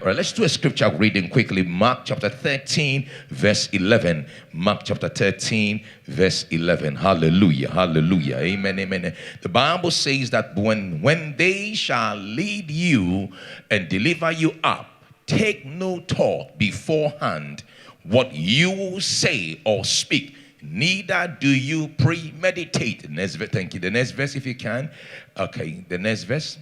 All right, let's do a scripture reading quickly. Mark chapter 13, verse 11. Mark chapter 13, verse 11. Hallelujah, hallelujah. Amen, amen. The Bible says that when they shall lead you and deliver you up, take no thought beforehand what you will say or speak, neither do you premeditate. The next verse, thank you. The next verse, if you can. Okay, the next verse.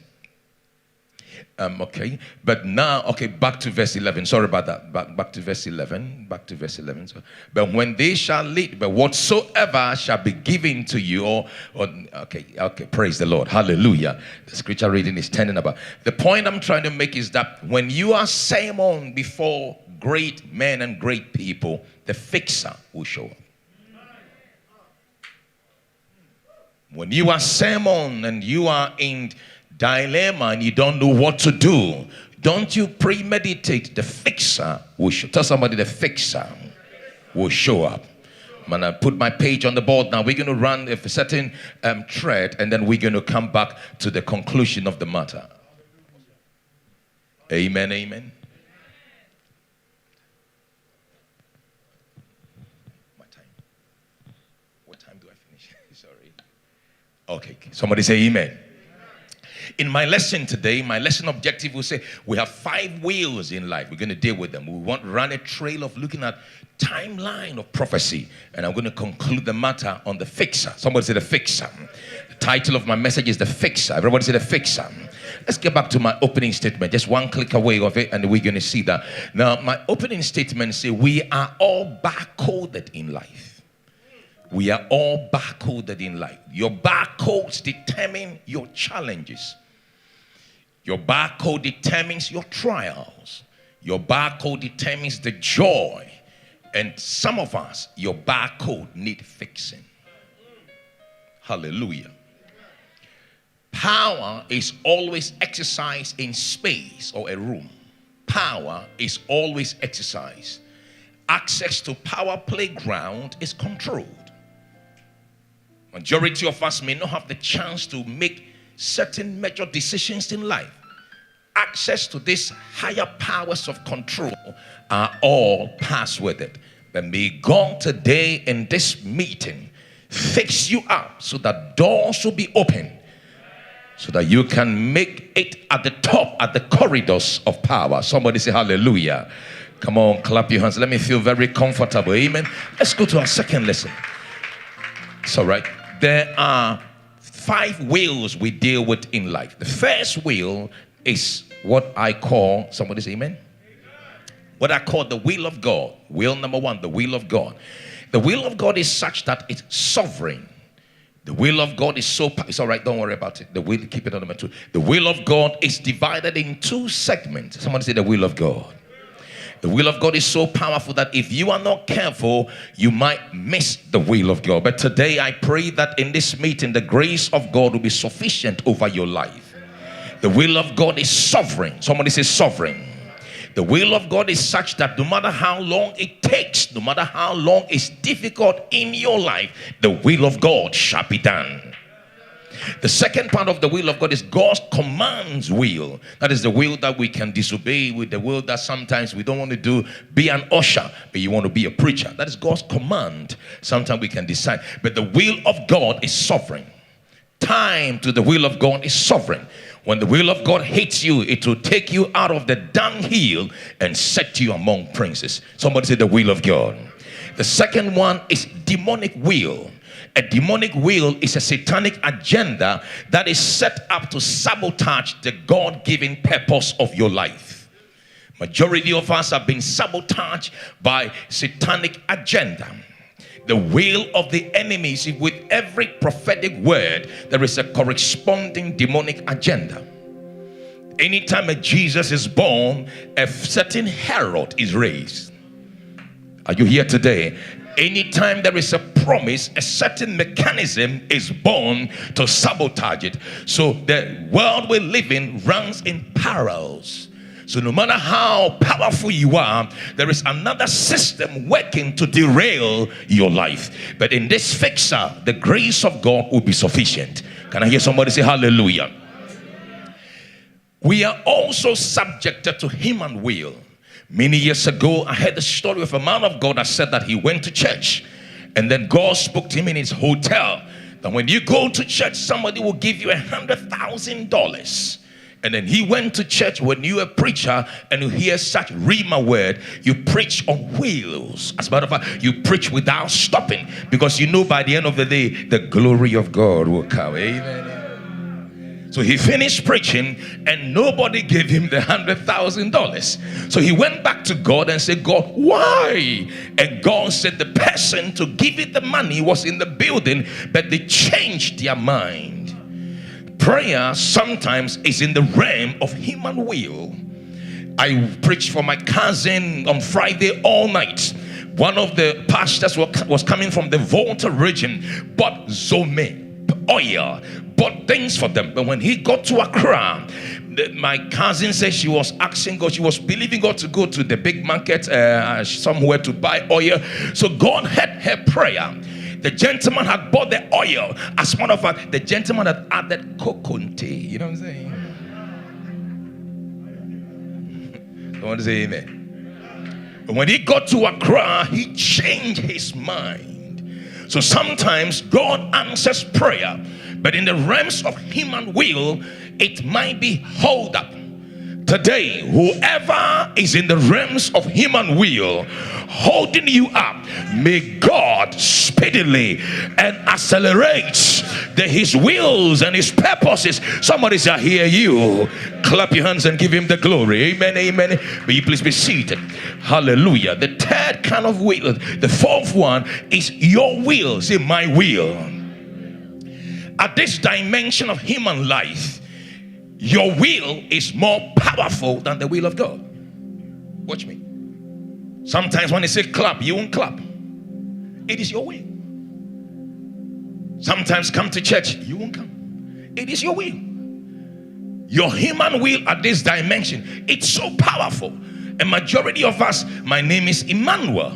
Okay, but now, okay, back to verse 11. Sorry about that. Back to verse 11. Back to verse 11. So, but when they shall lead, but whatsoever shall be given to you, okay, praise the Lord. Hallelujah. The scripture reading is turning about. The point I'm trying to make is that when you are sermon before great men and great people, the fixer will show up. When you are sermon and you are in dilemma and you don't know what to do, don't you premeditate. The fixer will show. Tell somebody the fixer will show up. Man, I put my page on the board now. We're going to run a certain thread, and then we're going to come back to the conclusion of the matter. Amen, amen. What time do I finish? Sorry. Okay, somebody say amen. In my lesson today, my lesson objective will say we have 5 wheels in life. We're going to deal with them. We want to run a trail of looking at timeline of prophecy. And I'm going to conclude the matter on the fixer. Somebody say the fixer. The title of my message is the fixer. Everybody say the fixer. Let's get back to my opening statement. Just one click away of it and we're going to see that. Now, my opening statement says we are all barcoded in life. We are all barcoded in life. Your barcodes determine your challenges. Your barcode determines your trials. Your barcode determines the joy. And some of us, your barcode need fixing. Hallelujah. Power is always exercised in space or a room. Power is always exercised. Access to power playground is controlled. Majority of us may not have the chance to make certain major decisions in life. Access to these higher powers of control are all passed with it. But may God today in this meeting fix you up so that doors will be open, so that you can make it at the top, at the corridors of power. Somebody say hallelujah. Come on, clap your hands. Let me feel very comfortable. Amen. Let's go to our second lesson. It's all right. There are 5 wheels we deal with in life. The first wheel is what I call, somebody say amen? What I call the will of God. Will number 1, the will of God. The will of God is such that it's sovereign. The will of God is so, it's all right, don't worry about it. The will, keep it on number 2. The will of God is divided in 2 segments. Somebody say the will of God. The will of God is so powerful that if you are not careful, you might miss the will of God. But today I pray that in this meeting, the grace of God will be sufficient over your life. The will of God is sovereign. Somebody say sovereign. The will of God is such that no matter how long it takes, no matter how long it's difficult in your life, the will of God shall be done. The second part of the will of God is God's commands will. That is the will that we can disobey, with the will that sometimes we don't want to do. Be an usher, but you want to be a preacher. That is God's command. Sometimes we can decide. But the will of God is sovereign. Time to the will of God is sovereign. When the will of God hits you, it will take you out of the dunghill and set you among princes. Somebody say the will of God. The second one is demonic will. A demonic will is a satanic agenda that is set up to sabotage the God-given purpose of your life. Majority of us have been sabotaged by satanic agenda. The will of the enemy is with every prophetic word, there is a corresponding demonic agenda. Anytime a Jesus is born, a certain Herod is raised. Are you here today? Anytime there is a promise, a certain mechanism is born to sabotage it. So the world we live in runs in parallels. So no matter how powerful you are, there is another system working to derail your life. But in this fixer, the grace of God will be sufficient. Can I hear somebody say hallelujah? we are also subjected to human will. Many years ago, I heard the story of a man of God that said that he went to church, and then God spoke to him in his hotel that when you go to church, somebody will give you $100,000. And then he went to church. When you're a preacher and you hear such rhema word, you preach on wheels. As a matter of fact, you preach without stopping, because you know by the end of the day, the glory of God will come. Amen. So he finished preaching and nobody gave him the $100,000. So he went back to God and said, God, why? And God said the person to give it the money was in the building, but they changed their mind. Prayer sometimes is in the realm of human will. I preached for my cousin on Friday all night. One of the pastors was coming from the Volta region, bought Zome oil, bought things for them. But when he got to Accra, my cousin said she was asking God, she was believing God to go to the big market somewhere to buy oil. So God heard her prayer. The gentleman had bought the oil. As a matter of fact, the gentleman had added coconut. You know what I'm saying? I want to say amen. But when he got to Accra, he changed his mind. So sometimes God answers prayer, but in the realms of human will, it might be hold up. Today, whoever is in the realms of human will holding you up, may God speedily and accelerate his wills and his purposes. Somebody say, I hear you. Clap your hands and give him the glory. Amen, amen. Will you please be seated? Hallelujah. The third kind of will, the fourth one is your will. Say, my will. At this dimension of human life, your will is more powerful than the will of God. Watch me. Sometimes when they say clap, you won't clap. It is your will. Sometimes come to church, you won't come. It is your will. Your human will at this dimension, it's so powerful. A majority of us, my name is Emmanuel.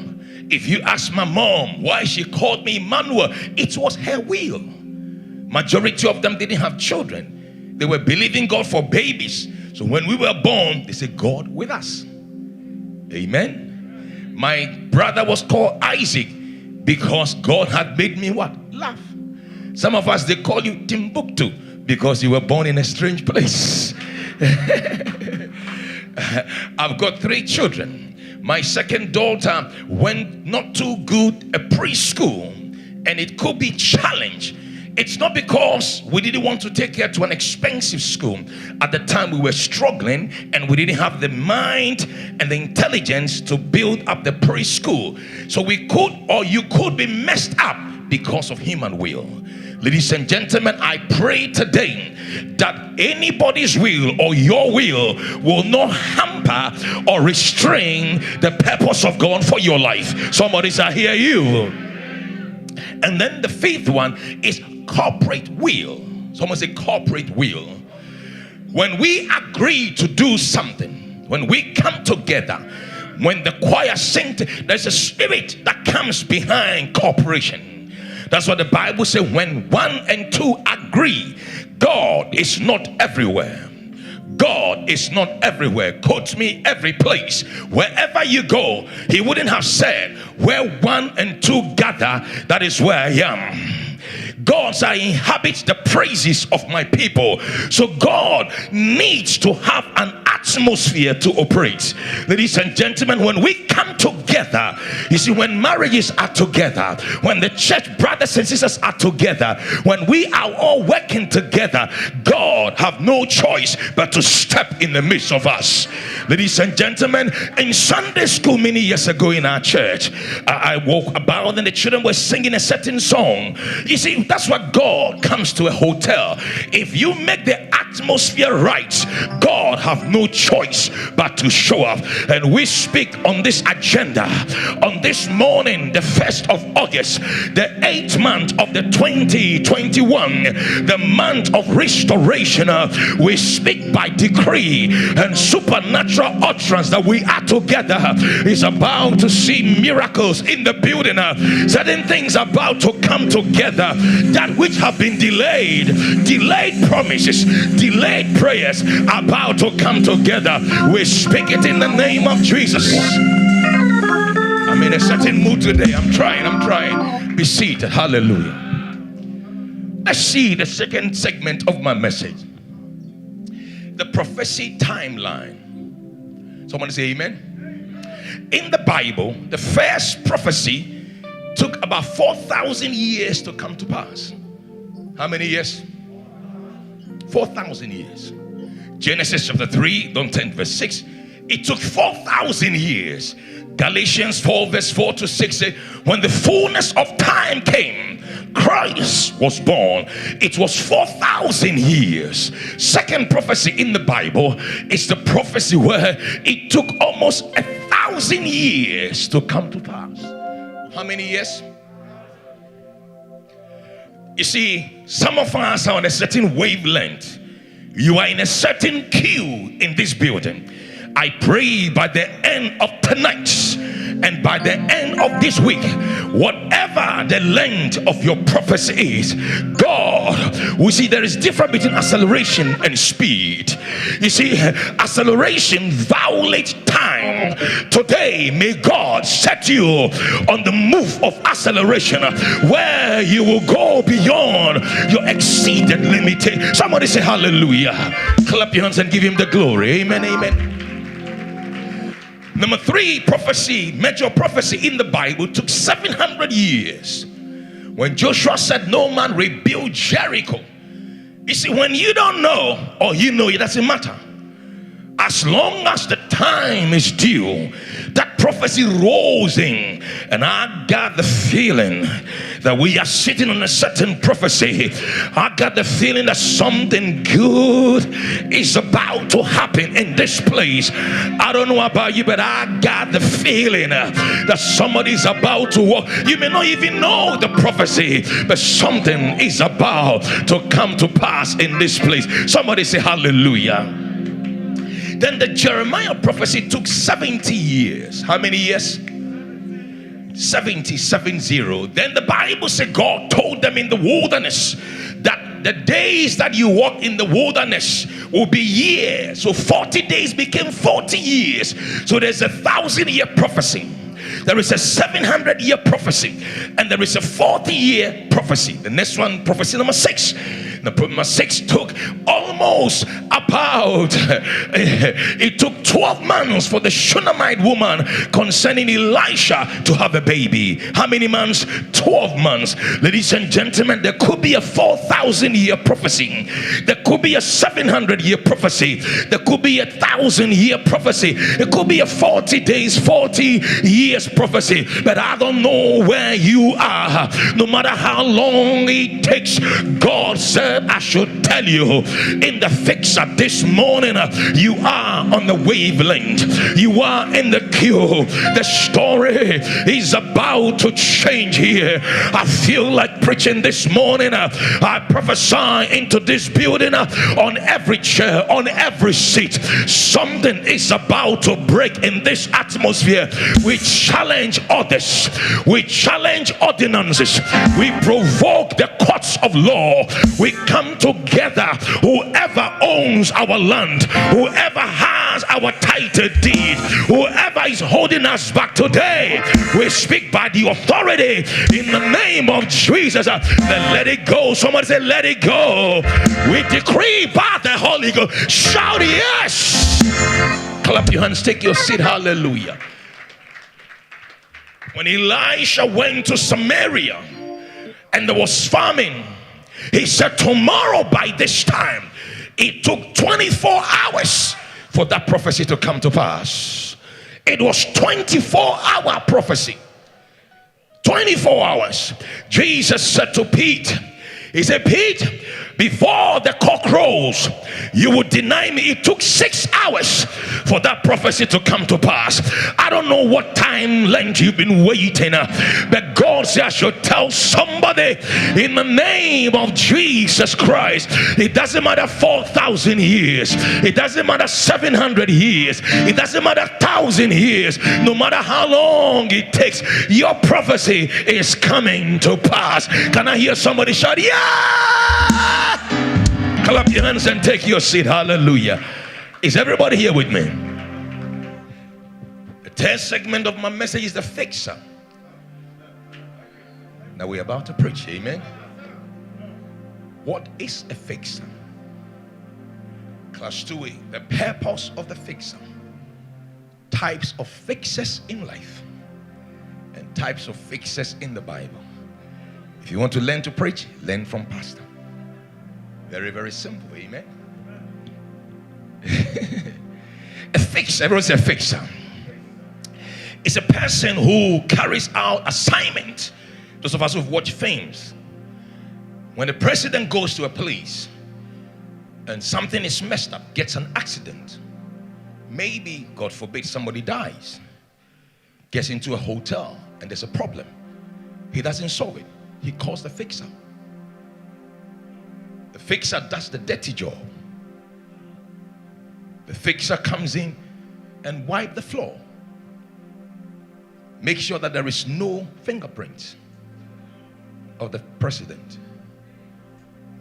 If you ask my mom why she called me Emmanuel, it was her will. Majority of them didn't have children. They were believing God for babies. So when we were born, they said, God with us. Amen. My brother was called Isaac because God had made me what? Laugh. Some of us, they call you Timbuktu because you were born in a strange place. I've got 3 children. My second daughter went not too good at preschool, and it could be challenged. It's not because we didn't want to take her to an expensive school. At the time we were struggling and we didn't have the mind and the intelligence to build up the preschool. So we could, or you could be messed up because of human will. Ladies and gentlemen, I pray today that anybody's will or your will not hamper or restrain the purpose of God for your life. Somebody say, I hear you. And then the fifth one is corporate will. Someone say corporate will. When we agree to do something, when we come together, when the choir sings, there's a spirit that comes behind cooperation. That's what the Bible says. When 1 and 2 agree, God is not everywhere. God is not everywhere. Quote me, every place. Wherever you go, he wouldn't have said, where 1 and 2 gather, that is where I am. God said, I inhabit the praises of my people. So God needs to have an atmosphere to operate. Ladies and gentlemen, when we come together, you see, when marriages are together, when the church brothers and sisters are together, when we are all working together, God have no choice but to step in the midst of us. Ladies and gentlemen, in Sunday school many years ago in our church, I walked about and the children were singing a certain song. You see, that's what God comes to a hotel. If you make the atmosphere right, God have no choice choice but to show up. And we speak on this agenda on this morning, the 1st of August, the 8th month of the 2021, the month of restoration. We speak by decree and supernatural utterance that we are together is about to see miracles in the building. Certain things about to come together, that which have been delayed promises, delayed prayers about to come together. We speak it in the name of Jesus. I'm in a certain mood today. I'm trying. Be seated. Hallelujah. Let's see the second segment of my message. The prophecy timeline. Somebody say amen. In the Bible, the first prophecy took about 4,000 years to come to pass. How many years? 4,000 years. Genesis chapter 3, don't turn verse 6. It took 4,000 years. Galatians 4 verse 4 to 6 say, when the fullness of time came, Christ was born. It was 4,000 years. Second prophecy in the Bible is the prophecy where it took almost 1,000 years to come to pass. How many years? You see, some of us are on a certain wavelength. You are in a certain queue in this building. I pray by the end of tonight and by the end of this week, whatever the length of your prophecy is, God, we see there is difference between acceleration and speed. You see, acceleration violates time. Today, may God set you on the move of acceleration, where you will go beyond your exceeded limit. Somebody say hallelujah. Clap your hands and give him the glory. Amen, amen. Number 3, prophecy, major prophecy in the Bible took 700 years. When Joshua said no man rebuild Jericho. You see, when you don't know or you know, it doesn't matter. As long as the time is due, that prophecy rolls in. And I got the feeling that we are sitting on a certain prophecy. I got the feeling that something good is about to happen in this place. I don't know about you, but I got the feeling that somebody's about to walk. You may not even know the prophecy, but something is about to come to pass in this place. Somebody say hallelujah. Then the Jeremiah prophecy took 70 years. How many years? 70. Then the Bible said God told them in the wilderness that the days that you walk in the wilderness will be years. So 40 days became 40 years. So there's 1,000-year prophecy. There is a 700-year prophecy, and there is a 40-year prophecy. The next one, prophecy number 6. Number 6 took almost about it took 12 months for the Shunammite woman concerning Elisha to have a baby. How many months? 12 months. Ladies and gentlemen, there could be a 4,000-year prophecy. There could be a 700-year prophecy. There could be a 1,000-year prophecy. It could be a 40 days, 40 years prophecy. But I don't know where you are. No matter how long it takes, God said I should tell you in the fixer this morning, you are on the wavelength. You are in the queue. The story is about to change here. I feel like preaching this morning. I prophesy into this building, on every chair, on every seat. Something is about to break in this atmosphere. We challenge others. We challenge ordinances. We provoke the courts of law. We come together. Whoever owns our land, whoever has our title deed, whoever is holding us back today, we speak by the authority in the name of Jesus. Let it go. Somebody say let it go. We decree by the Holy Ghost. Shout yes. Clap your hands. Take your seat. Hallelujah. When Elisha went to Samaria and there was famine, he said tomorrow by this time. It took 24 hours for that prophecy to come to pass. It was 24-hour prophecy. 24 hours. Jesus said to Pete, he said, Pete, before the cock crows, you would deny me. It took 6 hours for that prophecy to come to pass. I don't know what time length you've been waiting, but God says I should tell somebody in the name of Jesus Christ. It doesn't matter 4,000 years, it doesn't matter 700 years, it doesn't matter 1,000 years, no matter how long it takes, your prophecy is coming to pass. Can I hear somebody shout, yeah? Clap your hands and take your seat. Hallelujah. Is everybody here with me? The third segment of my message is the fixer. Now we're about to preach. Amen. What is a fixer? Class 2A, the purpose of the fixer. Types of fixers in life and types of fixers in the Bible. If you want to learn to preach, learn from pastor. Very, very simple. Amen. A fixer, everyone say a fixer. It's a person who carries out assignment. Those of us who've watched films, when the president goes to a place and something is messed up, gets an accident, maybe, God forbid, somebody dies, gets into a hotel and there's a problem, he doesn't solve it. He calls the fixer. The fixer does the dirty job. The fixer comes in and wipe the floor. Make sure that there is no fingerprints of the president.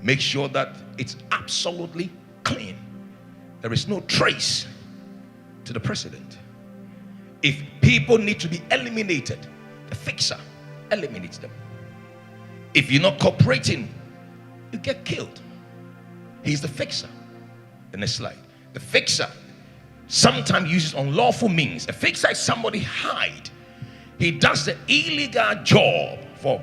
Make sure that it's absolutely clean. There is no trace to the president. If people need to be eliminated, the fixer eliminates them. If you're not cooperating, you get killed. He's the fixer. The next slide. The fixer sometimes uses unlawful means. A fixer is somebody hide. He does the illegal job for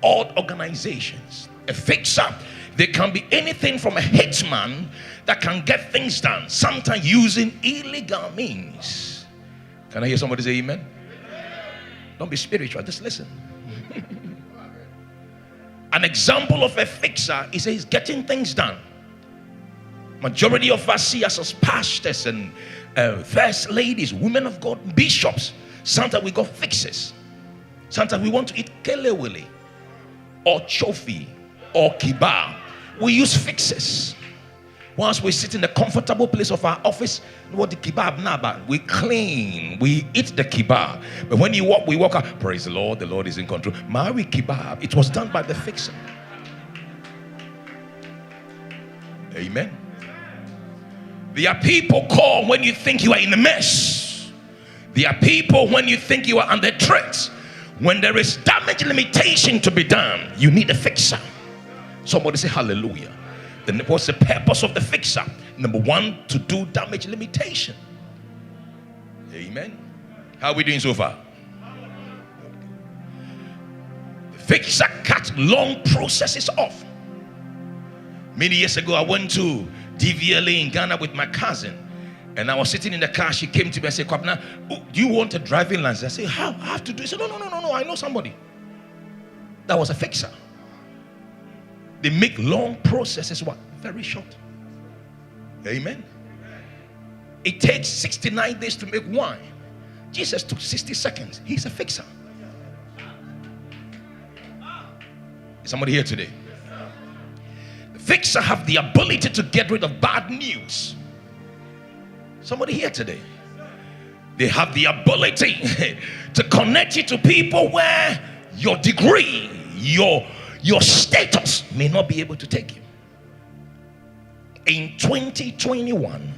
odd organizations. A fixer, they can be anything from a hitman that can get things done, sometimes using illegal means. Can I hear somebody say amen? Don't be spiritual, just listen. An example of a fixer is he's getting things done. Majority of us see us as pastors and first ladies, women of God, bishops. Sometimes we got fixes. Sometimes we want to eat kelewele or chofi or kebab. We use fixes. Once we sit in the comfortable place of our office, what the kebab naba, we clean, we eat the kebab. But when you walk, we walk out. Praise the Lord is in control. Maui kebab, it was done by the fixer. Amen. There are people called when you think you are in a mess. There are people when you think you are under threat. When there is damage limitation to be done, you need a fixer. Somebody say hallelujah. Then what's the purpose of the fixer? Number one, to do damage limitation. Amen. How are we doing so far? The fixer cuts long processes off. Many years ago, I went to DVLA in Ghana with my cousin, and I was sitting in the car. She came to me and said, Kwabena, do you want a driving license? I said, how? I have to do it. She said, no, I know somebody. That was a fixer. They make long processes what? Very short. Amen. It takes 69 days to make wine. Jesus took 60 seconds. He's a fixer. Is somebody here today? The fixer have the ability to get rid of bad news. Somebody here today? They have the ability to connect you to people where your degree, your status may not be able to take you. In 2021,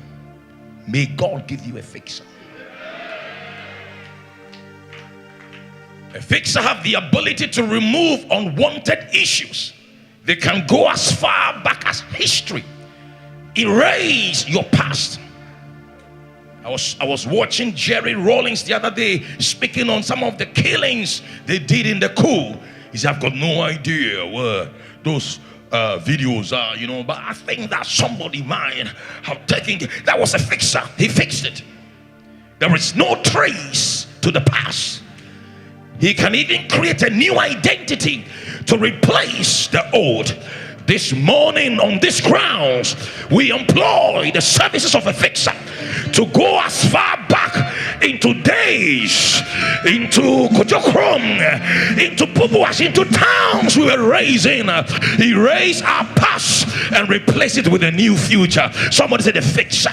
may God give you a fixer. A fixer have the ability to remove unwanted issues. They can go as far back as history, erase your past. I was watching Jerry Rawlings the other day speaking on some of the killings they did in the coup. He said, I've got no idea where those videos are, but I think that somebody might have taken it. That was a fixer. He fixed it. There is no trace to the past. He can even create a new identity to replace the old. This morning on this grounds, we employ the services of a fixer to go as far back into days, into Kojokrom, into Pupuas, into towns we were raised in. Erase our past and replace it with a new future. Somebody said the fixer.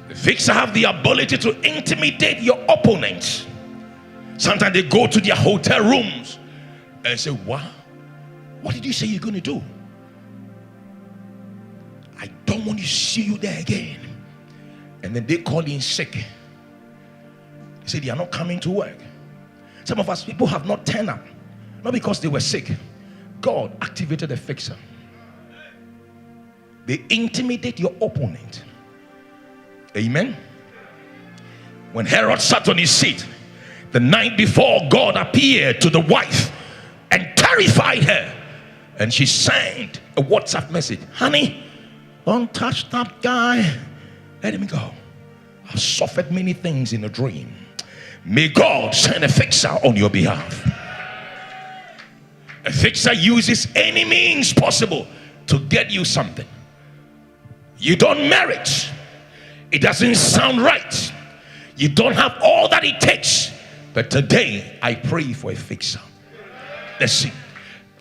The fixer have the ability to intimidate your opponents. Sometimes they go to their hotel rooms and say, wow, what did you say you're going to do? I don't want to see you there again. And then they call in sick. They say they are not coming to work. Some of us people have not turned up, not because they were sick. God activated a fixer. They intimidate your opponent. Amen. When Herod sat on his seat, the night before, God appeared to the wife and terrified her. And she sent a WhatsApp message. Honey, don't touch that guy. Let him go. I've suffered many things in a dream. May God send a fixer on your behalf. A fixer uses any means possible to get you something. You don't merit. It doesn't sound right. You don't have all that it takes. But today, I pray for a fixer. Let's see.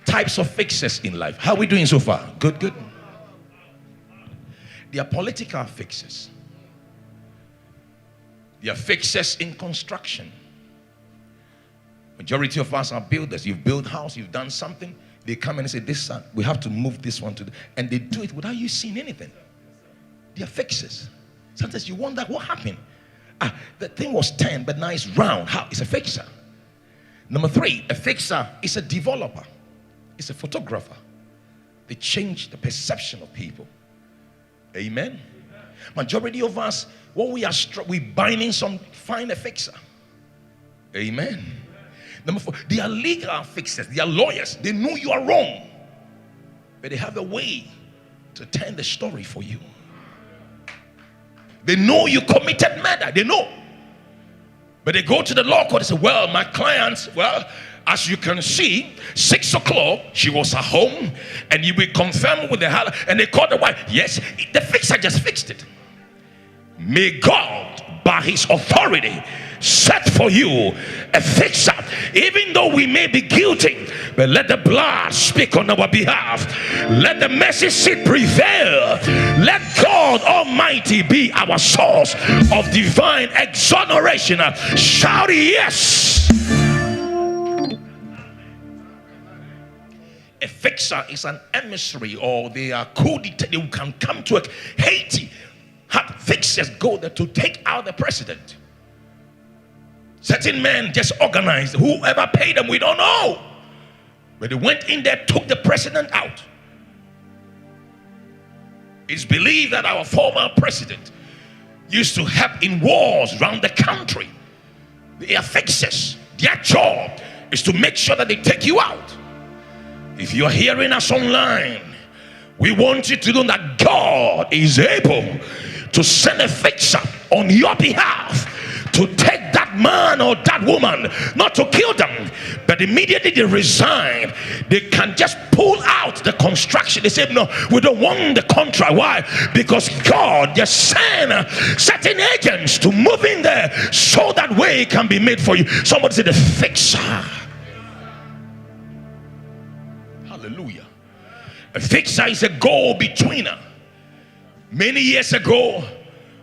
Types of fixers in life. How are we doing so far? Good, good. They are political fixers. They are fixers in construction. Majority of us are builders. You've built a house, you've done something. They come and say, this son, we have to move this one to the... And they do it without you seeing anything. They are fixers. Sometimes you wonder what happened. The thing was 10, but now it's round. How? It's a fixer. Number 3, a fixer is a developer. It's a photographer. They change the perception of people. Amen. Majority of us, when we binding some, find a fixer. Amen. Number 4, they are legal fixers. They are lawyers. They know you are wrong, but they have a way to turn the story for you. They know you committed murder. They know. But they go to the law court and say, well, my clients, well, as you can see, 6 o'clock, she was at home, and you will confirm with the husband. And they called the wife. Yes, the fixer just fixed it. May God, by his authority, set for you a fixer. Even though we may be guilty, but let the blood speak on our behalf. Let the mercy seat prevail. Let God Almighty be our source of divine exoneration. Shout yes. A fixer is an emissary, or they are co-detected who can come to Haiti. Had fixers go there to take out the president. Certain men just organized. Whoever paid them, we don't know. But they went in there, took the president out. It's believed that our former president used to help in wars around the country. They are fixers. Their job is to make sure that they take you out. If you're hearing us online, we want you to know that God is able to send a fixer on your behalf to take that man or that woman, not to kill them, but immediately they resign, they can just pull out the construction. They say, no, we don't want the contract. Why? Because God just sent certain agents to move in there so that way it can be made for you. Somebody say the fixer. Hallelujah. A fixer is a go-betweener. Many years ago,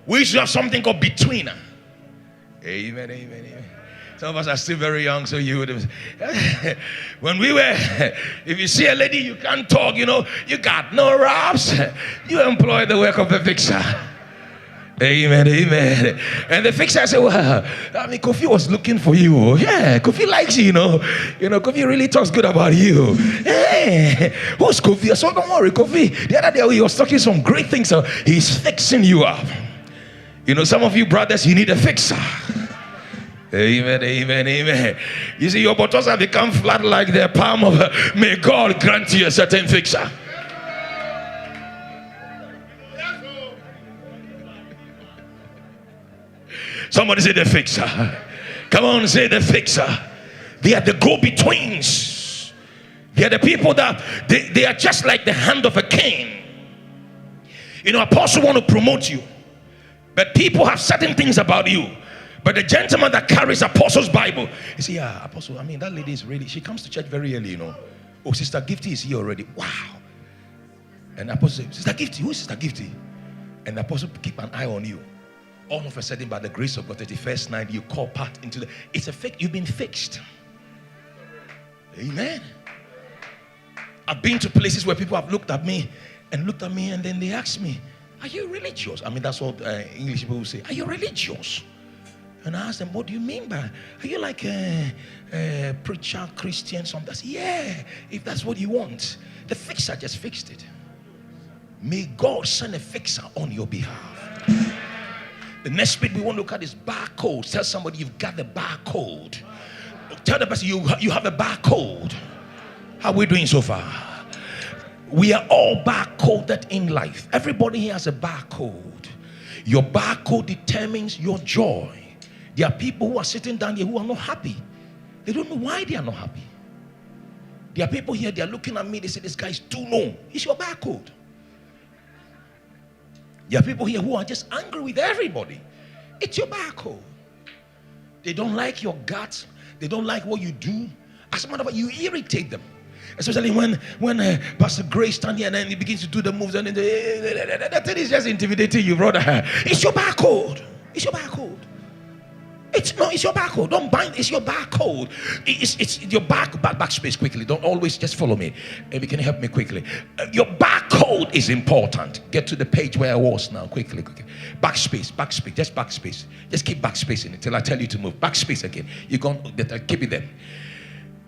we used to have something called betweener. Amen, amen, amen. Some of us are still very young, so you would have. When we were, if you see a lady, you can't talk, you know, you got no raps, you employ the work of a fixer. Amen, amen. And the fixer said, well, I mean, Kofi was looking for you. Yeah, Kofi likes you, you know. You know, Kofi really talks good about you. Hey, who's Kofi? So don't worry, Kofi. The other day he was talking some great things, so he's fixing you up. You know, some of you brothers, you need a fixer. Amen, amen, amen. You see, your buttocks have become flat like the palm of may God grant you a certain fixer. Somebody say the fixer. Come on, say the fixer. They are the go-betweens. Here are the people that they are just like the hand of a king. You know, apostle want to promote you, but people have certain things about you. But the gentleman that carries apostle's Bible, you see, yeah, apostle, I mean, that lady is really, she comes to church very early, you know. Oh, Sister Gifty is here already. Wow. And apostle says, Sister Gifty, who is Sister Gifty? And the apostle keep an eye on you. All of a sudden, by the grace of God, 31st night, you call part into the, it's a fake, you've been fixed. Amen. I've been to places where people have looked at me, and then they ask me, are you religious? I mean, that's what English people will say. Are you religious? And I ask them, what do you mean by, are you like a preacher, Christian, something? Yeah, if that's what you want. The fixer just fixed it. May God send a fixer on your behalf. The next bit we want to look at is barcodes. Tell somebody you've got the barcode. Tell the person you have a barcode. How are we doing so far? We are all barcoded in life. Everybody here has a barcode. Your barcode determines your joy. There are people who are sitting down here who are not happy. They don't know why they are not happy. There are people here, they are looking at me, they say, this guy is too known. It's your barcode. There are people here who are just angry with everybody. It's your barcode. They don't like your guts. They don't like what you do. As a matter of fact, you irritate them. Especially when Pastor Grace stands here and then he begins to do the moves and then that thing is just intimidating you, brother. It's your barcode. It's your barcode. It's your barcode. Don't bind. It's your barcode. It's your backspace quickly. Don't always just follow me. Maybe can you help me quickly? Your barcode is important. Get to the page where I was now. Quickly. Backspace. Just backspace. Just keep backspacing until I tell you to move. Backspace again. You're going to keep it there.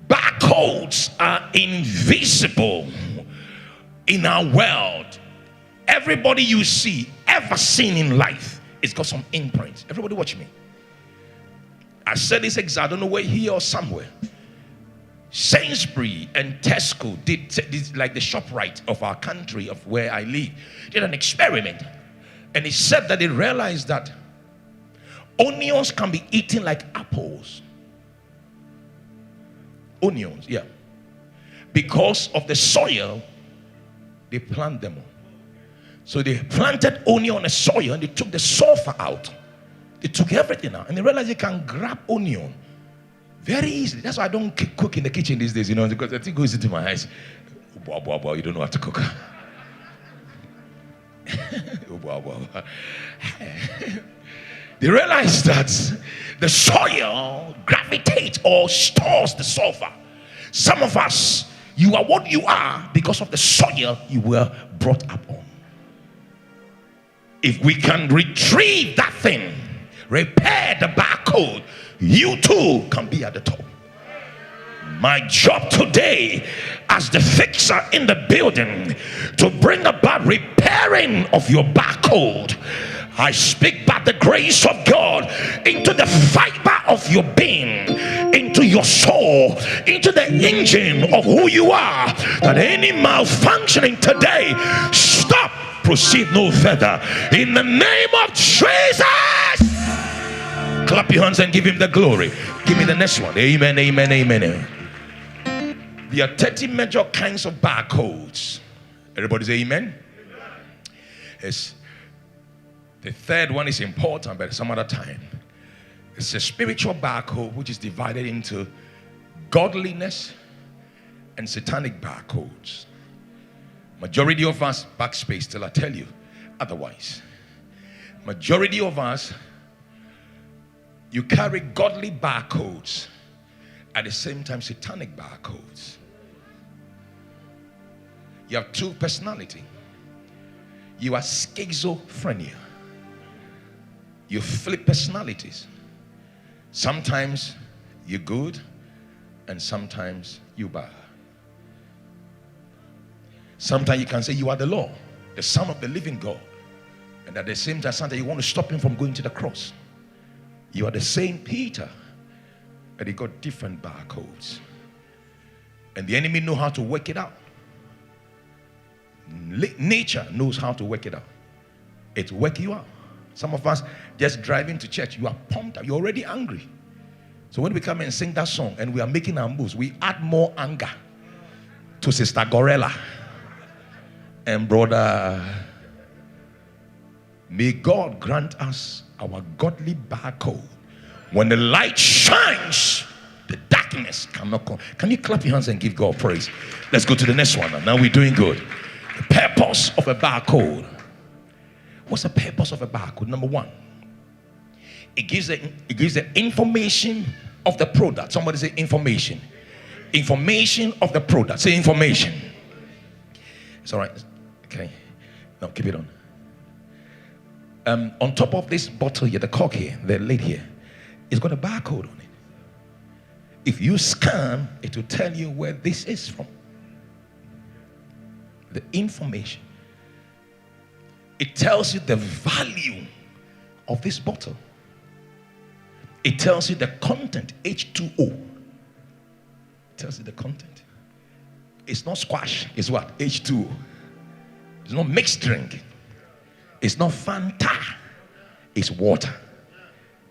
Barcodes are invisible in our world. Everybody you see, ever seen in life, it's got some imprints. Everybody watch me. I said this exactly, I don't know where, here or somewhere. Sainsbury and Tesco did like the ShopRite of our country, of where I live, did an experiment. And it said that they realized that onions can be eaten like apples. Onions, yeah. Because of the soil they plant them on. So they planted onion on the soil and they took the sulfur out. They took everything out and they realized they can grab onion very easily. That's why I don't cook in the kitchen these days, you know, because the thing goes into my eyes. Wow, you don't know how to cook. They realized that the soil gravitates or stores the sulfur. Some of us, you are what you are because of the soil you were brought up on. If we can retrieve that thing, repair the barcode, you too can be at the top. My job today as the fixer in the building to bring about repairing of your barcode. I speak by the grace of God into the fiber of your being, into your soul, into the engine of who you are, that any malfunctioning today, stop, proceed no further. In the name of Jesus. Clap your hands and give him the glory. Give me the next one. Amen, amen, amen. There are 30 major kinds of barcodes. Everybody say amen? Yes. The third one is important, but some other time. It's a spiritual barcode which is divided into godliness and satanic barcodes. Majority of us, backspace till I tell you otherwise. Majority of us, you carry godly barcodes, at the same time satanic barcodes. You have two personality. You are schizophrenia. You flip personalities. Sometimes you're good and sometimes you're bad. Sometimes you can say you are the Lord, the Son of the living God, and at the same time sometimes you want to stop him from going to the cross. You are the same Peter, and he got different barcodes. And the enemy knows how to work it out. Nature knows how to work it out. It work you out. Some of us just driving to church, you are pumped up, you're already angry. So when we come and sing that song and we are making our moves, we add more anger. to Sister Gorilla and Brother. May God grant us our godly barcode. When the light shines, the darkness cannot come. Can you clap your hands and give God praise? Let's go to the next one. Now we're doing good. The purpose of a barcode. What's the purpose of a barcode? Number one, it gives the information of the product. Somebody say information. Information of the product. Say information. It's all right. Okay. Now keep it on. On top of this bottle here, the cork here, the lid here, it's got a barcode on it. If you scan, it will tell you where this is from. The information. It tells you the value of this bottle. It tells you the content, H2O. It tells you the content. It's not squash, it's what? H2O. It's not mixed drink. It's not Fanta. It's water.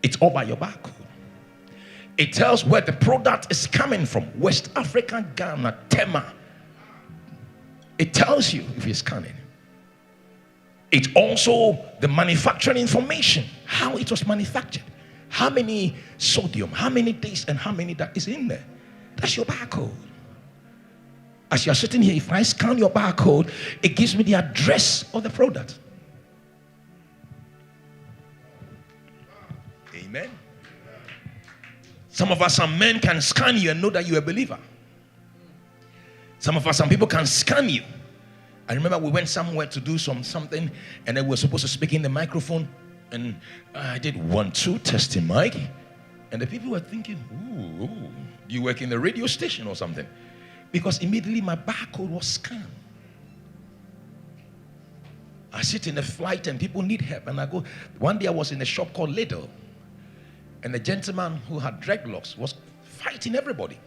It's all by your barcode. It tells where the product is coming from. West Africa, Ghana, Tema. It tells you if you're scanning. It's also the manufacturing information. How it was manufactured. How many sodium, how many days, and how many that is in there. That's your barcode. As you're sitting here, if I scan your barcode, it gives me the address of the product. Amen. Some of us, some men can scan you and know that you're a believer. Some of us, some people can scan you. I remember we went somewhere to do something, and then we were supposed to speak in the microphone, and I did 1-2 testing mic, and the people were thinking, ooh, you work in the radio station or something, because immediately my barcode was scanned. I sit in a flight and people need help, and I go. One day I was in a shop called Lidl, and the gentleman who had dreadlocks was fighting everybody.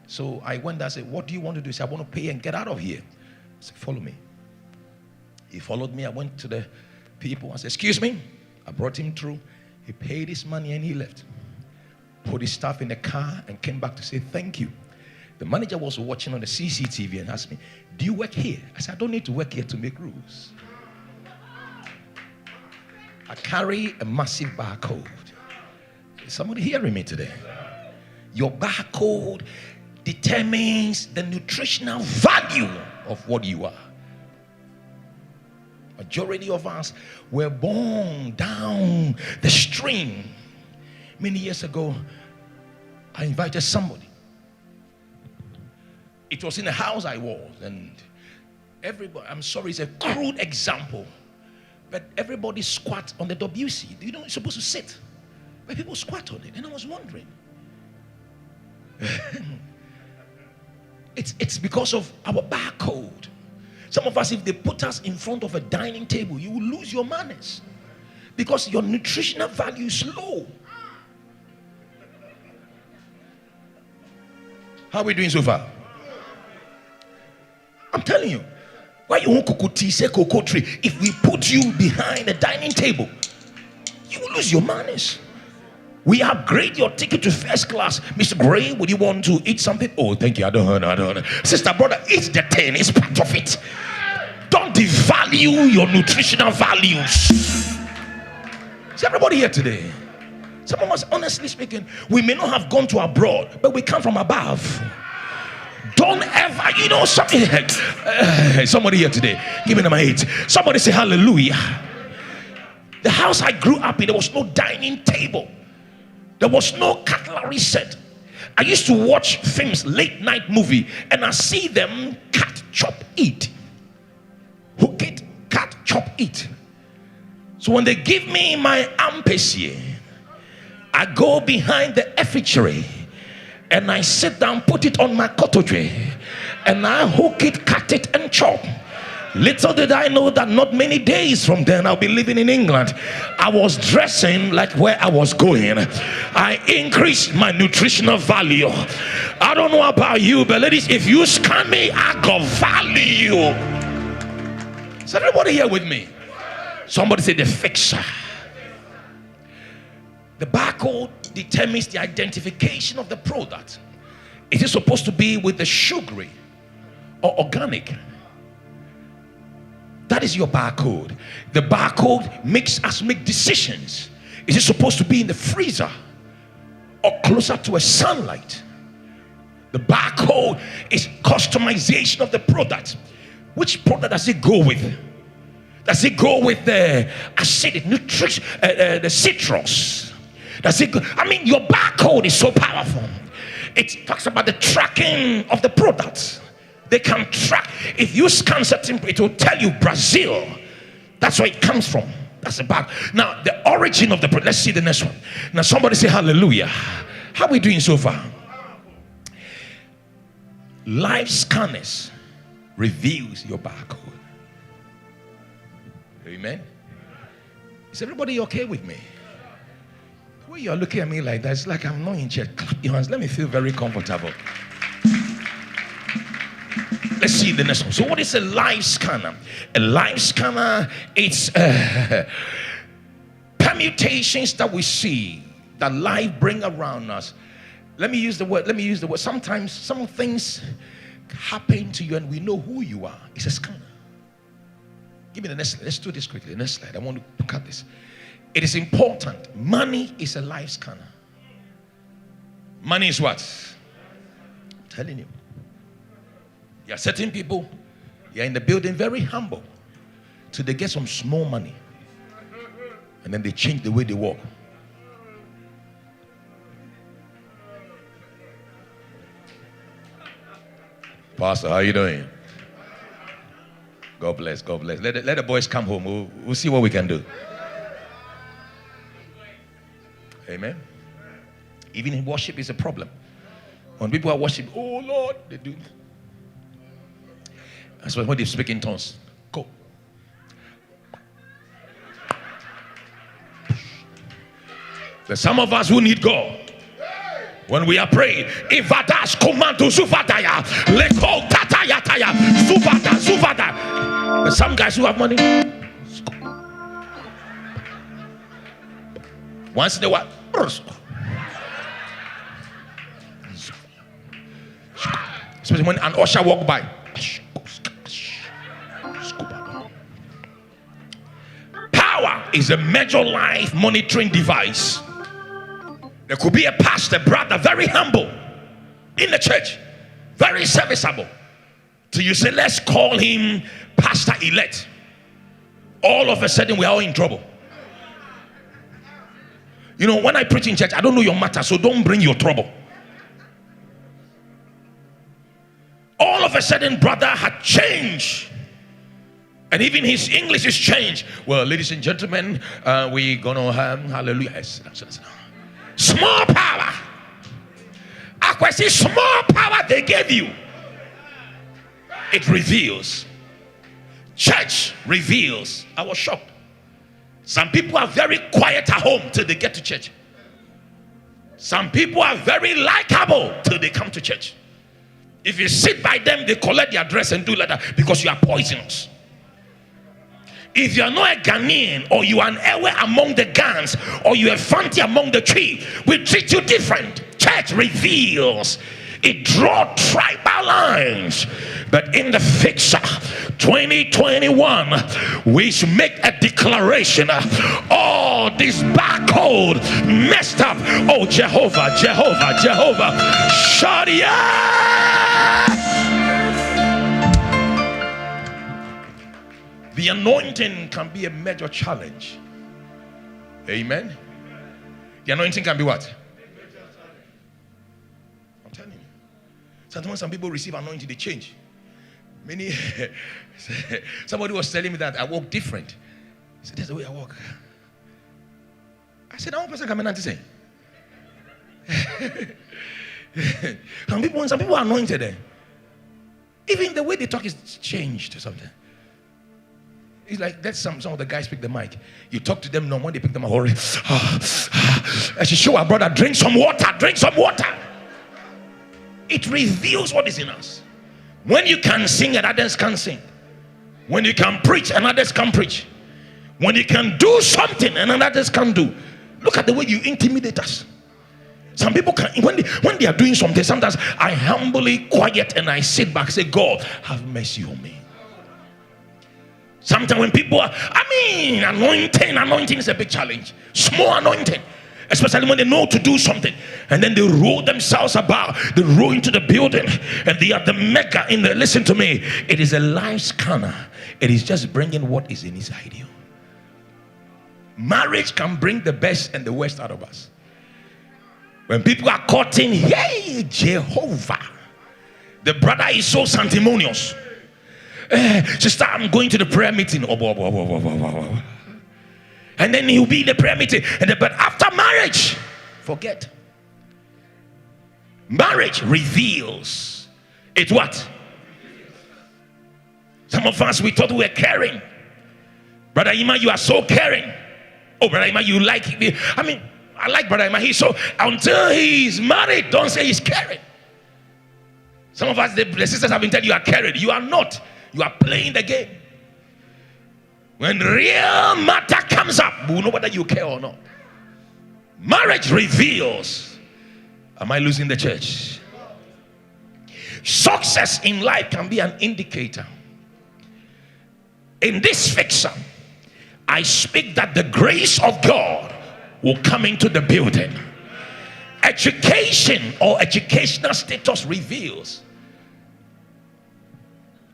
So I went there and said, what do you want to do? He said, I want to pay and get out of here. I said, follow me. He followed me. I went to the people. I said, excuse me. I brought him through. He paid his money and he left. Put his stuff in the car and came back to say thank you. The manager was watching on the CCTV and asked me, do you work here? I said, I don't need to work here to make rules. I carry a massive barcode. Is somebody hearing me today? Your barcode determines the nutritional value of what you are. Majority of us were born down the stream. Many years ago, I invited somebody. It was in the house I was, and everybody, I'm sorry, it's a crude example, but everybody squat on the WC. You know, you're supposed to sit, but people squat on it, and I was wondering. It's because of our barcode. Some of us, if they put us in front of a dining table, you will lose your manners because your nutritional value is low. How are we doing so far? I'm telling you, why you want cocoa tea, say cocoa tree? If we put you behind a dining table, you will lose your manners. We upgrade your ticket to first class. Mr. Gray, would you want to eat something? Oh, thank you. I don't know. Sister, brother, eat the thing. It's part of it. Don't devalue your nutritional values. Is everybody here today? Some of us, honestly speaking, we may not have gone to abroad, but we come from above. Don't ever, you know something. Somebody here today, give me number 8. Somebody say hallelujah. The house I grew up in, there was no dining table. There was no cutlery set. I used to watch films, late night movie, and I see them cut, chop, eat. Hook it, cut, chop, eat. So when they give me my ampesier, I go behind the effigery and I sit down, put it on my cottage, and I hook it, cut it, and chop. Little did I know that not many days from then I'll be living in England. I was dressing like where I was going. I increased my nutritional value. I don't know about you, but ladies, if you scan me, I got value. Is everybody here with me? Somebody say the fixer. The barcode determines the identification of the product. It is supposed to be with the sugary, or organic. That is your barcode. The barcode makes us make decisions. Is it supposed to be in the freezer or closer to a sunlight? The barcode is customization of the product. Which product does it go with? Does it go with the acidic nutrition, the citrus? Does it go? I mean, your barcode is so powerful. It talks about the tracking of the products. They can track. If you scan certain, it will tell you Brazil. That's where it comes from. That's the back. Now, the origin of the product. Let's see the next one. Now, somebody say hallelujah. How are we doing so far? Live scanners reveals your barcode. Amen. Is everybody okay with me? The way you're looking at me like that, it's like I'm not in church. Clap your hands. Let me feel very comfortable. Let's see the next one. So what is a live scanner? A live scanner, it's permutations that we see that life bring around us. Let me use the word. Sometimes some things happen to you and we know who you are. It's a scanner. Give me the next slide. Let's do this quickly. The next slide. I want to cut this. It is important. Money is a live scanner. Money is what? I'm telling you. There are certain people, you're in the building very humble till they get some small money and then they change the way they walk. Pastor, how are you doing? God bless, God bless. Let the boys come home. We'll see what we can do. Amen. Even in worship is a problem. When people are worshiping, oh Lord, they do. That's when they speak in tongues. Go. There's some of us who need God. When we are praying, Ivadash commando Zuvadaya, Leko Tatayataya, Zuvada. There's some guys who have money. Once in a while, especially when an usher walk by. Power is a major life monitoring device. There could be a pastor, brother, very humble in the church, very serviceable. So you say, let's call him Pastor Elect. All of a sudden, we are all in trouble. You know, when I preach in church, I don't know your matter, so don't bring your trouble. All of a sudden, brother had changed. And even his English is changed. Well, ladies and gentlemen, we're going to have, hallelujah. Small power. I say small power they gave you. It reveals. Church reveals. I was shocked. Some people are very quiet at home till they get to church. Some people are very likable till they come to church. If you sit by them, they collect their address and do like that because you are poisonous. If you are not a Ghanaian or you are an Ewe among the Gans or you are Fanti among the tree, we treat you different. Church reveals. It draws tribal lines. But in the fixer 2021, we should make a declaration. Oh, this barcode messed up. Oh, Jehovah, Jehovah, Jehovah. Sharia. The anointing can be a major challenge. Amen. The anointing can be what? I'm telling you. Sometimes some people receive anointing, they change. Many. Somebody was telling me that I walk different. He said, that's the way I walk. I said, one person come in and say. Some people are anointed. Even the way they talk is changed or something. It's like that's some of the guys pick the mic. You talk to them, no, when they pick them up, hurry. I should show our brother, drink some water, drink some water. It reveals what is in us. When you can sing and others can't sing. When you can preach and others can't preach. When you can do something and others can't do. Look at the way you intimidate us. Some people can, when they are doing something, sometimes I humbly quiet and I sit back, say, God, have mercy on me. Sometimes when people are, anointing is a big challenge. Small anointing, especially when they know to do something, and then they roll themselves about, they roll into the building, and they are the mega in the, listen to me, it is a life scanner. It is just bringing what is inside you. Marriage can bring the best and the worst out of us. When people are caught in, hey, Jehovah, the brother is so sanctimonious. Sister, I'm going to the prayer meeting. And then he'll be in the prayer meeting. But after marriage, forget. Marriage reveals. It's what? Some of us, we thought we were caring. Brother Ima, you are so caring. Oh, Brother Ima, you like me. I like Brother Ima. He's so, until he's married, don't say he's caring. Some of us, the sisters have been telling you are caring. You are not. You are playing the game. When real matter comes up, we'll know whether you care or not. Marriage reveals. Am I losing the church? Success in life can be an indicator. In this fixer, I speak that the grace of God will come into the building. Education or educational status reveals.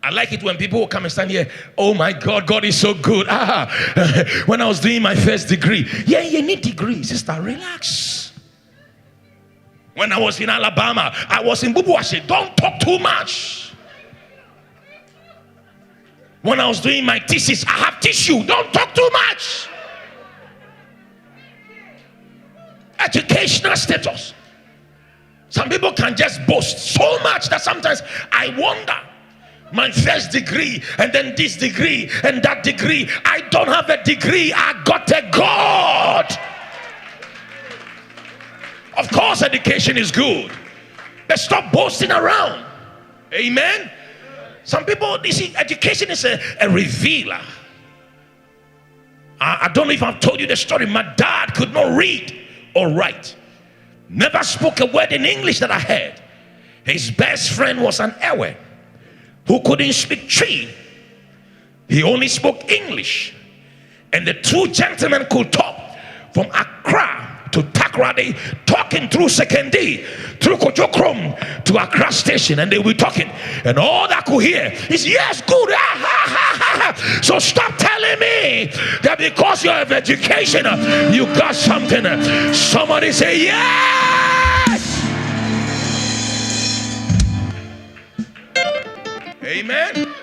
I like it when people will come and stand here. Oh my God, God is so good. When I was doing my first degree. Yeah, you need degree. Sister, relax. When I was in Alabama, I was in Bubuashi. Don't talk too much. When I was doing my thesis, I have tissue. Don't talk too much. Educational status. Some people can just boast so much that sometimes I wonder. My first degree, and then this degree, and that degree. I don't have a degree. I got a God. Of course, education is good. But stop boasting around. Amen. Some people, you see, education is a revealer. I don't know if I've told you the story. My dad could not read or write. Never spoke a word in English that I heard. His best friend was an Ewe who couldn't speak Tree. He only spoke English. And the two gentlemen could talk from Accra to Takoradi, talking through Sekendi, through Kojokrom to Accra station, and they were talking. And all that could hear is, yes, good. So stop telling me that because you have education, you got something. Somebody say, yes! Amen.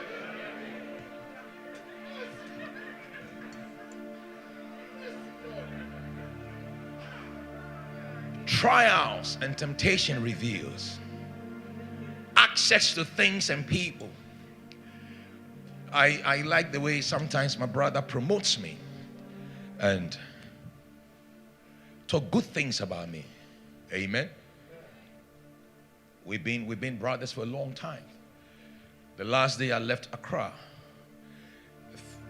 Trials and temptation reveals access to things and people. I like the way sometimes my brother promotes me and talk good things about me. Amen. We've been brothers for a long time. The last day I left Accra,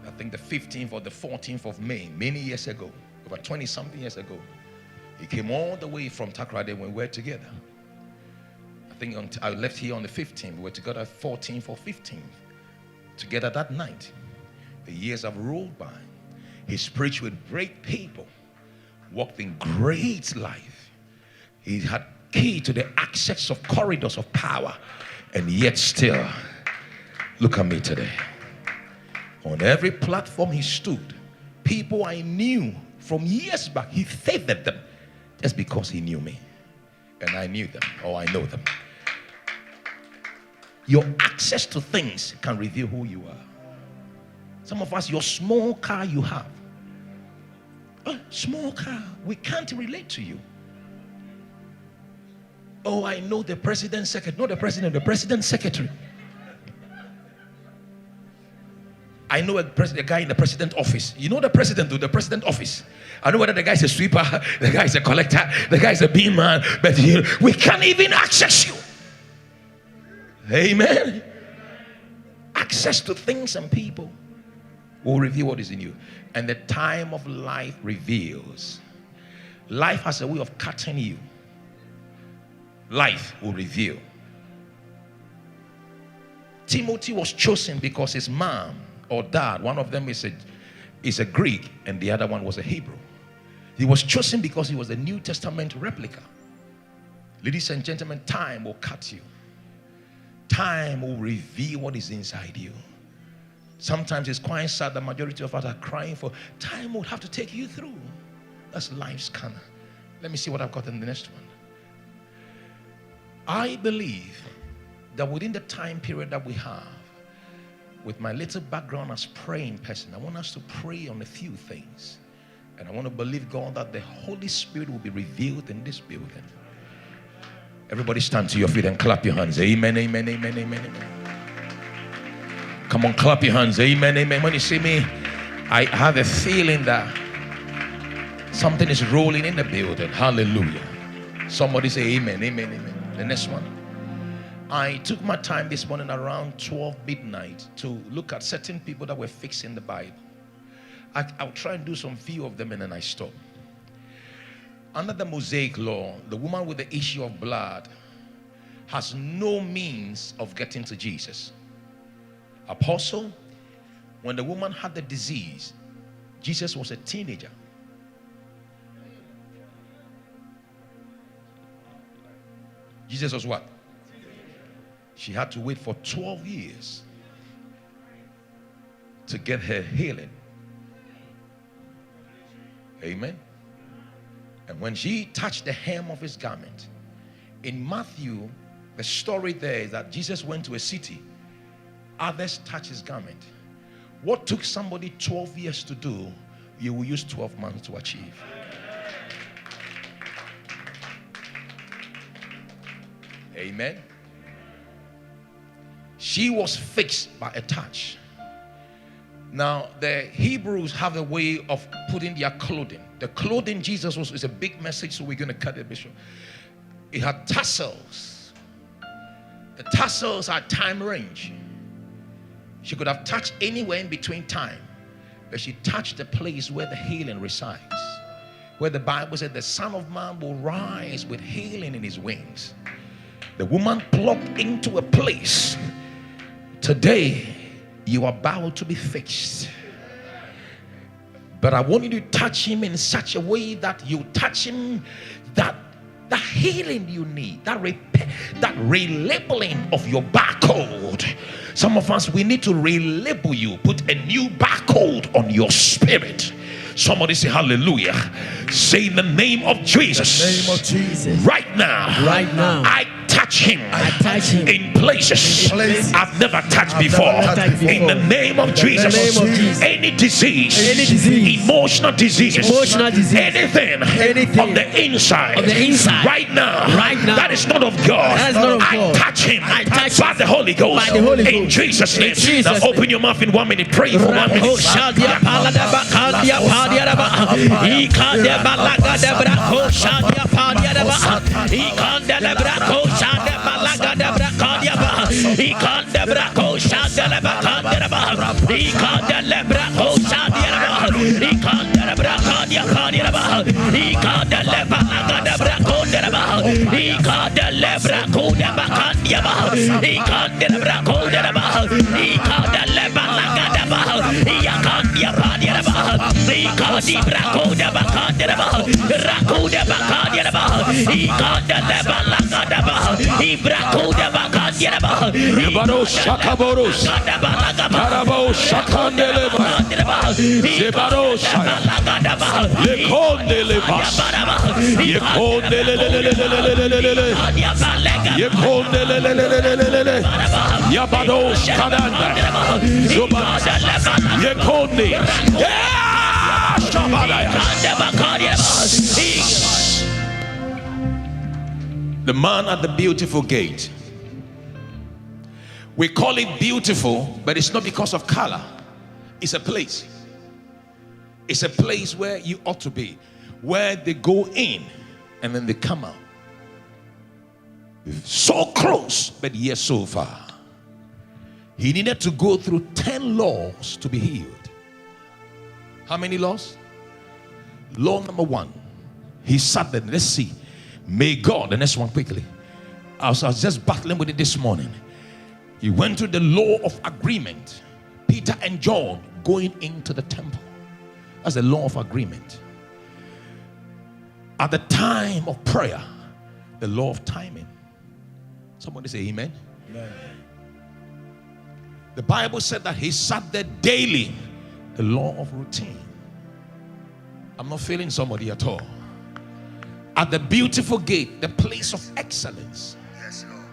I think the 15th or the 14th of May, many years ago, over 20 something years ago, he came all the way from Takoradi when we were together. I think I left here on the 15th. We were together 14th or 15th. Together that night. The years have rolled by. He's preached with great people. Walked in great life. He had key to the access of corridors of power. And yet still, look at me today. On every platform he stood, people I knew from years back, he favored them. Just because he knew me and I knew them, or I know them. Your access to things can reveal who you are. Some of us, your small car you have, small car, we can't relate to you. Oh, I know the president's secretary, not the president's secretary. I know a guy in the president's office. You know the president to the president's office. I know whether the guy is a sweeper, the guy is a collector, the guy is a bean man, but we can't even access you. Amen. Access to things and people will reveal what is in you. And the time of life reveals. Life has a way of cutting you. life will reveal. Timothy was chosen because his mom or dad, one of them is a Greek and the other one was a Hebrew. He was chosen because he was a New Testament replica. Ladies and gentlemen, time will cut you. Time will reveal what is inside you. Sometimes it's quite sad. The majority of us are crying for time will have to take you through. That's life's kind of. Let me see what I've got in the next one. I believe that within the time period that we have, with my little background as praying person, I want us to pray on a few things. And I want to believe, God, that the Holy Spirit will be revealed in this building. Everybody stand to your feet and clap your hands. Amen, amen, amen, amen, amen. Come on, clap your hands. Amen, amen. When you see me, I have a feeling that something is rolling in the building. Hallelujah. Somebody say amen, amen, amen. The next one. I took my time this morning around 12 midnight to look at certain people that were fixed in the Bible. I'll try and do some few of them and then I stop. Under the Mosaic law, the woman with the issue of blood has no means of getting to Jesus. Apostle, when the woman had the disease, Jesus was a teenager. Jesus was what? She had to wait for 12 years to get her healing. Amen. And when she touched the hem of his garment, in Matthew, the story there is that Jesus went to a city. Others touched his garment. What took somebody 12 years to do, you will use 12 months to achieve. Amen. She was fixed by a touch. Now, the Hebrews have a way of putting their clothing. The clothing Jesus was is a big message, so we're going to cut it, Bishop. It had tassels. The tassels are time range. She could have touched anywhere in between time, but she touched the place where the healing resides, where the Bible said the Son of Man will rise with healing in his wings. The woman plugged into a place. Today, you are about to be fixed. But I want you to touch him in such a way that you touch him, that the healing you need, that relabeling of your barcode. Some of us, we need to relabel you, put a new barcode on your spirit. Somebody say hallelujah. Say in the name of Jesus. In the name of Jesus. Right now. I touch him in places I've never touched before. In the name of Jesus. Any disease, emotional disease, anything on the inside, right now, that is not of God. I touch him by the Holy Ghost in Jesus' name. Now open your mouth in 1 minute. Pray for 1 minute. The man at the beautiful gate. We call it beautiful, but it's not because of color. It's a place. It's a place where you ought to be, where they go in and then they come out. So close, but yet so far. He needed to go through 10 laws to be healed. How many laws? Law number 1. He sat there. Let's see. May God, the next one quickly. I was just battling with it this morning. He went to the law of agreement. Peter and John going into the temple. That's the law of agreement. At the time of prayer, the law of timing. Somebody say amen. Amen. The Bible said that he sat there daily. The law of routine. I'm not feeling somebody at all. At the beautiful gate, the place of excellence. Yes, Lord.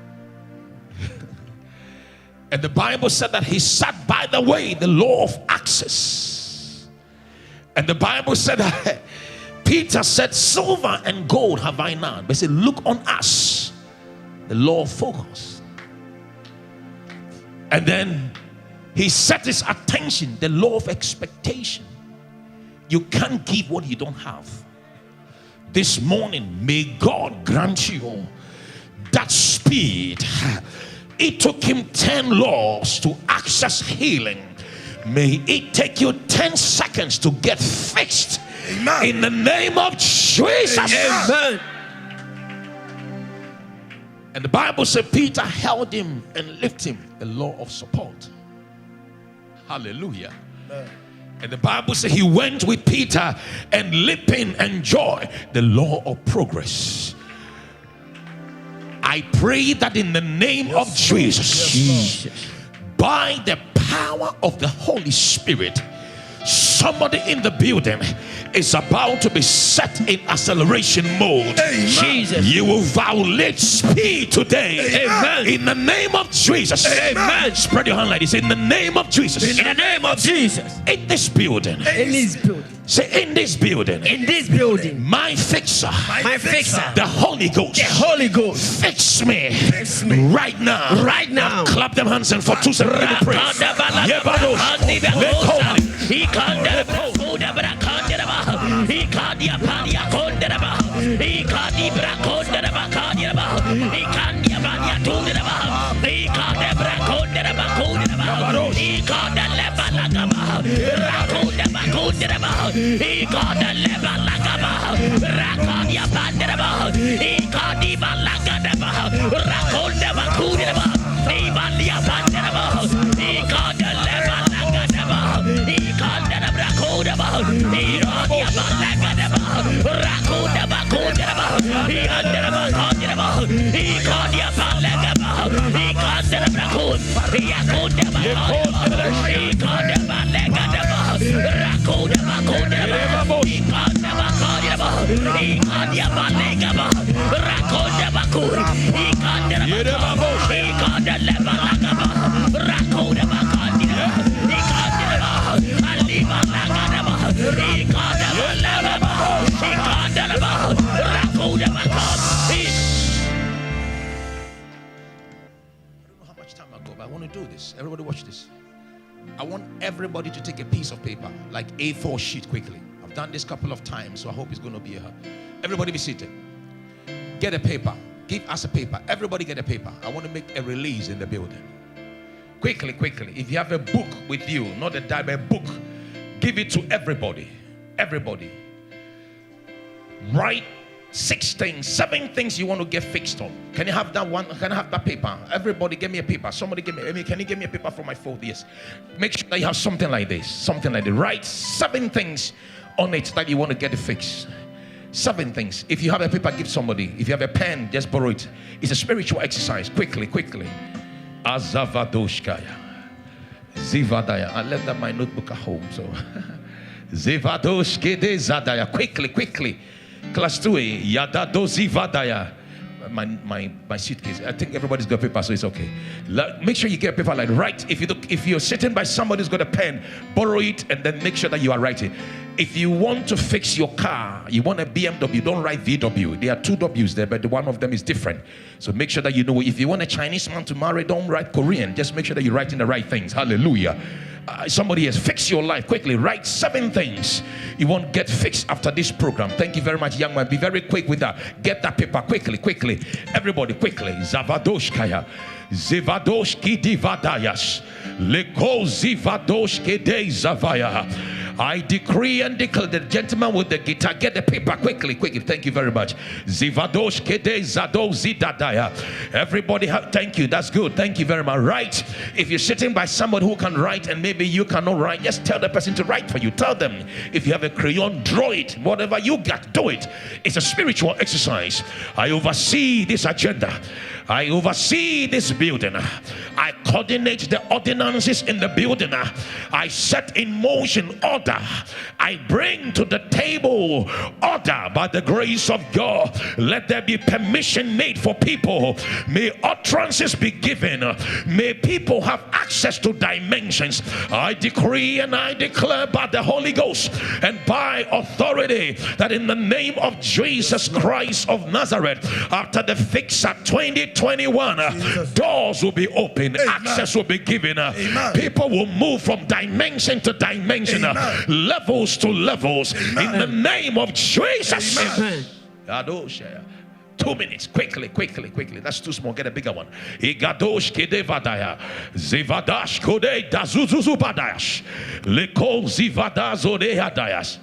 And the Bible said that he sat by the way, the law of access. And the Bible said that Peter said, silver and gold have I none. But he said, look on us. The law of focus. And then he set his attention, the law of expectation. You can't give what you don't have. This morning, may God grant you that speed. It took him 10 laws to access healing. May it take you 10 seconds to get fixed. Amen. In the name of Jesus. Amen. And the Bible said Peter held him and lifted him, the law of support. Hallelujah. Amen. And the Bible said he went with Peter and leaping and joy, the law of progress. I pray that in the name of Jesus, by the power of the Holy Spirit, somebody in the building is about to be set in acceleration mode. Jesus. You will violate speed today. Amen. In the name of Jesus. Amen. Spread your hand like this. In the name of Jesus. In the name of Jesus. In this building. In this building. Say in this building. In this building. My fixer. My fixer. The Holy Ghost. The Holy Ghost. Fix me. Fix me. Right now. Right now. Clap them hands and for 2 seconds pray. He can't he can't he I want to do this. Everybody watch this. I want everybody to take a piece of paper, like A4 sheet quickly. I've done this a couple of times, so I hope it's going to be a help. Everybody be seated. Get a paper. Give us a paper. Everybody get a paper. I want to make a release in the building. Quickly, quickly. If you have a book with you, not a diary, a book, give it to everybody. Everybody. Write 7 things you want to get fixed on. Can you have that one? Can I have that paper? Everybody give me a paper. Somebody give me, can you give me a paper from my phone? Yes. Make sure that you have something like this. Something like this. Write 7 things on it that you want to get it fixed. 7 things. If you have a paper, give somebody. If you have a pen, just borrow it. It's a spiritual exercise. Quickly, quickly. Azavadoshkaya. Zivadaya. I left that my notebook at home, so. Zivadoshkede zadaya. Quickly, quickly. Class 2A, Yada Dozivadaya. My suitcase. I think everybody's got paper, so it's okay. Make sure you get paper like write. If you're sitting by somebody who's got a pen, borrow it and then make sure that you are writing. If you want to fix your car, you want a BMW, don't write VW. There are 2 W's there, but one of them is different. So make sure that you know. If you want a Chinese man to marry, don't write Korean. Just make sure that you're writing the right things. Hallelujah. Somebody has fixed your life. Quickly write 7 things you want to get fixed after this program. Thank you very much, young man. Be very quick with that. Get that paper quickly, quickly. Everybody quickly. Zavadoshkaya. Zivadoshki divadayas. Leko zivadoshke de zavaya. I decree and declare. The gentleman with the guitar, get the paper quickly. Thank you very much. Zivadosh kede zado zidadaya. Everybody, thank you. That's good. Thank you very much. Write. If you're sitting by somebody who can write and maybe you cannot write, just tell the person to write for you. Tell them, if you have a crayon, draw it. Whatever you got, do it. It's a spiritual exercise. I oversee this agenda. I oversee this building. I coordinate the ordinances in the building. I set in motion order. I bring to the table order by the grace of God. Let there be permission made for people. May utterances be given. May people have access to dimensions. I decree and I declare by the Holy Ghost and by authority that in the name of Jesus Christ of Nazareth, after the fix at 2021, doors will be open. Amen. Access will be given. People will move from dimension to dimension, levels to levels. Amen. In the name of Jesus. Amen. 2 minutes, quickly. That's too small. Get a bigger one. Igadosh kedevadaya, zivadash kode dazuzubadayash, lekol zivadazo dehadayas.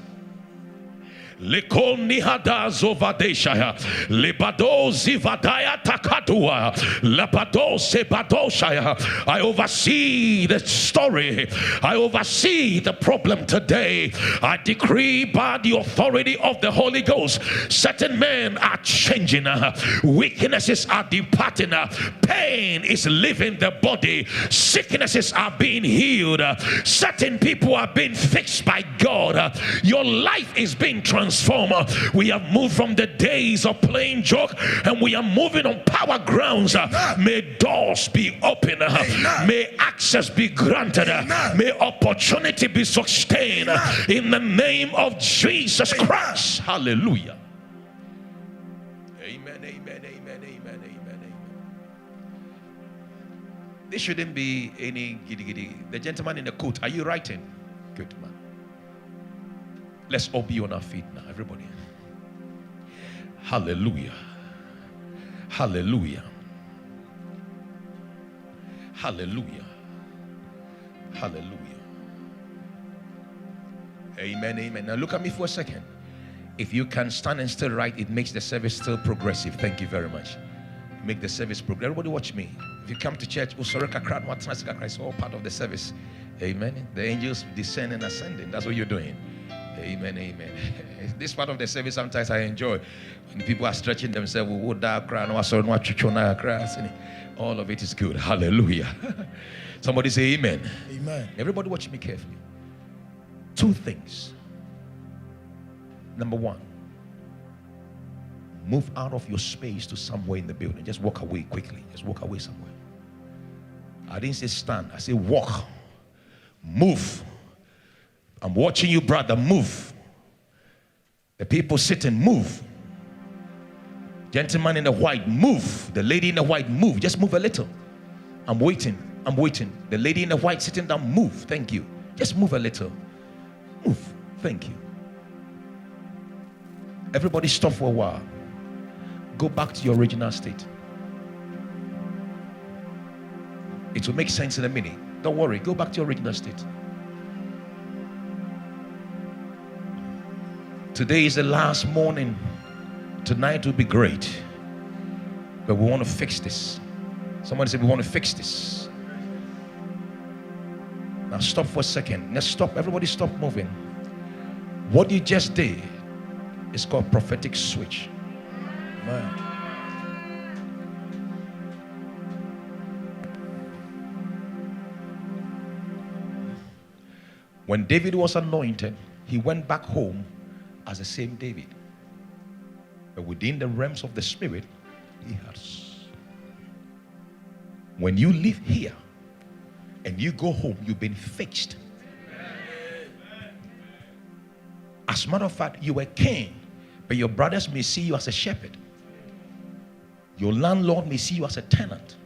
Lekoni hada zovadeshaya, lebado zivadaya takatua, labado sebadoshaya. I oversee the story. I oversee the problem today. I decree by the authority of the Holy Ghost, certain men are changing, weaknesses are departing, pain is leaving the body, sicknesses are being healed, certain people are being fixed by God. Your life is being transformed. We have moved from the days of playing joke and we are moving on power grounds. May doors be open. May access be granted. May opportunity be sustained in the name of Jesus Christ. Hallelujah. Amen. This shouldn't be any giddy. The gentleman in the coat, are you writing? Good man. Let's all be on our feet now, everybody. Hallelujah. Hallelujah. Hallelujah. Hallelujah. Amen. Now look at me for a second. If you can stand and still write, it makes the service still progressive. Thank you very much. Make the service progressive. Everybody watch me. If you come to church, it's all part of the service. Amen. The angels descend and ascending. That's what you're doing. Amen. This part of the service sometimes I enjoy when people are stretching themselves. All of it is good. Hallelujah. Somebody say amen. Amen. Everybody watch me carefully. 2 things. Number 1, move out of your space to somewhere in the building. Just walk away quickly. Just walk away somewhere. I didn't say stand. I say walk. Move. I'm watching you, brother. Move. The people sitting, move. Gentleman in the white, move. The lady in the white, move. Just move a little. I'm waiting. The lady in the white sitting down, move. Thank you. Just move a little. Move. Thank you. Everybody stop for a while. Go back to your original state. It will make sense in a minute. Don't worry. Go back to your original state. Today is the last morning. Tonight will be great. But we want to fix this. Somebody said we want to fix this. Now stop for a second. Let's stop. Everybody stop moving. What you just did is called prophetic switch. Man. When David was anointed, he went back home as the same David. But within the realms of the spirit, he has. When you live here and you go home, you've been fixed. As a matter of fact, you were king, but your brothers may see you as a shepherd. Your landlord may see you as a tenant.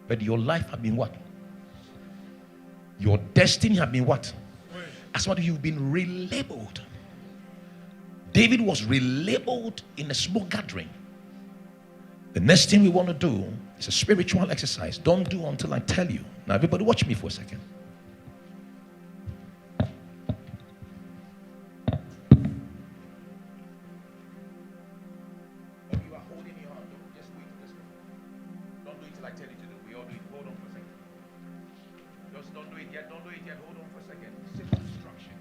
But your life has been what? Your destiny has been what? As what you've been relabeled. David was relabeled in a small gathering. The next thing we want to do is a spiritual exercise. Don't do until I tell you. Now everybody watch me for a second. Don't do it yet. Don't do it yet. Hold on for a second. Simple instruction.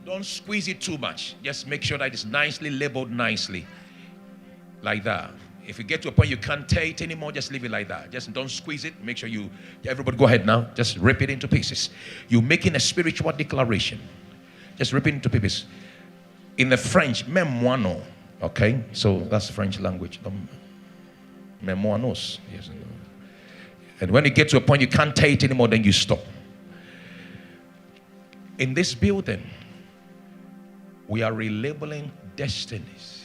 Don't squeeze it too much. Just make sure that it's nicely labeled nicely. Like that. If you get to a point you can't tear it anymore, just leave it like that. Just don't squeeze it. Make sure everybody go ahead now. Just rip it into pieces. You're making a spiritual declaration. Just rip it into pieces. In the French, memoino. Okay? So that's French language. Memoinos. Yes. And when you get to a point you can't tear it anymore, then you stop. In this building, we are relabeling destinies.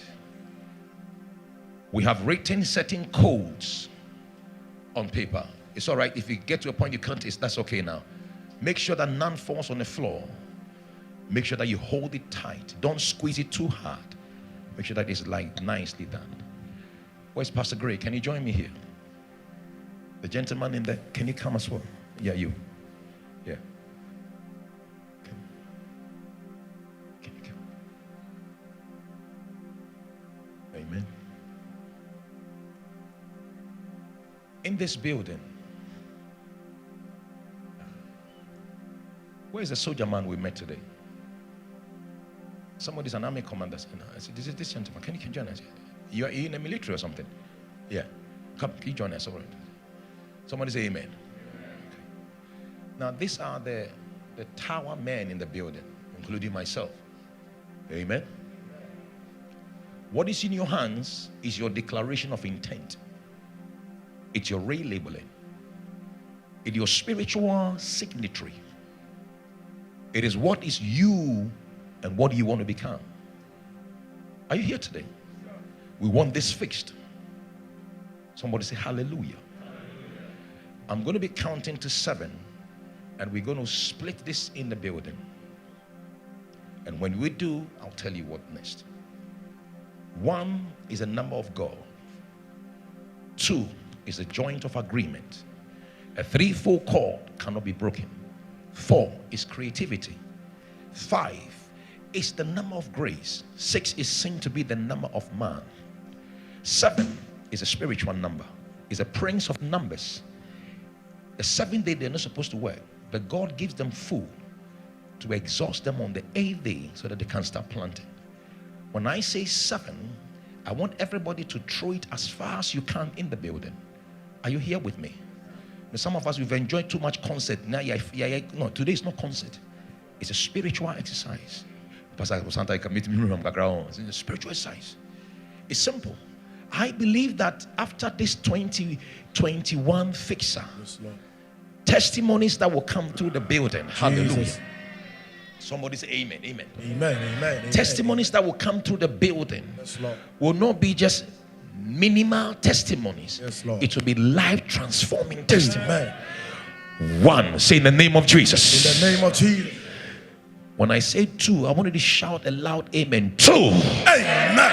We have written certain codes on paper. It's all right if you get to a point you can't, that's okay now. Make sure that none falls on the floor. Make sure that you hold it tight. Don't squeeze it too hard. Make sure that it's like nicely done. Where's Pastor Gray? Can you join me here? The gentleman in there, can you come as well? Yeah, you. Yeah. Can you come? Amen. In this building, where's the soldier man we met today? Somebody's an army commander. I said, this is this gentleman. Can you join us? You're in the military or something? Yeah. Come, can you join us? All right. Somebody say amen. Okay. Now, these are the tower men in the building, including myself. Amen. What is in your hands is your declaration of intent. It's your relabeling. It's your spiritual signatory. It is what is you and what you want to become. Are you here today? We want this fixed. Somebody say hallelujah. I'm going to be counting to 7, and we're going to split this in the building. And when we do, I'll tell you what next. 1 is a number of God. 2 is a joint of agreement. A 3-4 chord cannot be broken. 4 is creativity. 5 is the number of grace. 6 is seen to be the number of man. 7 is a spiritual number. It's a prince of numbers. The 7th day they're not supposed to work, but God gives them food to exhaust them on the 8th day so that they can start planting. When I say 7, I want everybody to throw it as far as you can in the building. Are you here with me? Some of us, we've enjoyed too much concert. Now, no, today is not concert. It's a spiritual exercise. It's a spiritual exercise. It's simple. I believe that after this 2021 fixer, testimonies that will come through the building. Hallelujah. Jesus. Somebody say amen. Amen. Amen. Amen. Testimonies that will come through the building will not be just minimal testimonies. Yes, Lord. It will be life transforming testimonies. 1, say in the name of Jesus. In the name of Jesus. When I say 2, I want you to shout a loud amen. 2. Amen.